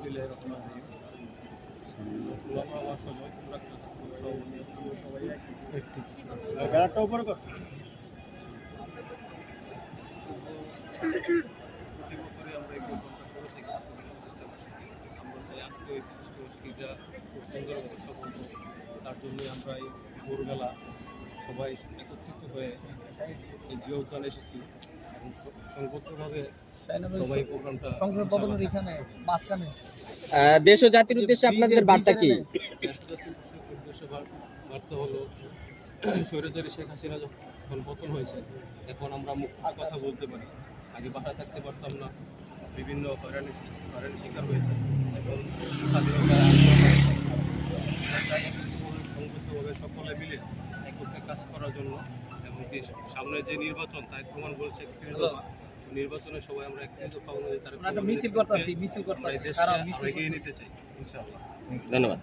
মিলে রহমান আমার সময় সবাই উপরে কর প্রতি বছরই আমরা এই প্রোগ্রামটা করে থাকি আমরা চাই আজকে ওই কৃষ্ণটা খুব সুন্দরভাবে সফল হোক। তার জন্যই আমরা এই ভোরবেলা সবাই একত্রিত হয়ে এই জিও উদ্যানে এসেছি এবং সংবদ্ধভাবে সবাই প্রোগ্রামটা দেশ ও জাতির উদ্দেশ্যে আপনাদের বার্তা কি? দেশ ও জাতির উদ্দেশ্যে বার্তা হলো স্বৈরাচারী শেখ হাসিনা যখন পতন হয়েছে এখন আমরা মুক্ত কথা বলতে পারি। আগে বাসায় থাকতে পারতাম না, বিভিন্ন হয়রানির শিকার হয়েছে। এখন স্বাধীনতা সংবদ্ধভাবে সকলে মিলে একত্রে কাজ করার জন্য এবং কি সামনে যে নির্বাচন তাই প্রমাণ করেছে নির্বাচনে সবাই আমরা একত্রিত পাবো তার মিছিল করতেছি এগিয়ে নিতে চাই ইনশাআল্লাহ। ধন্যবাদ।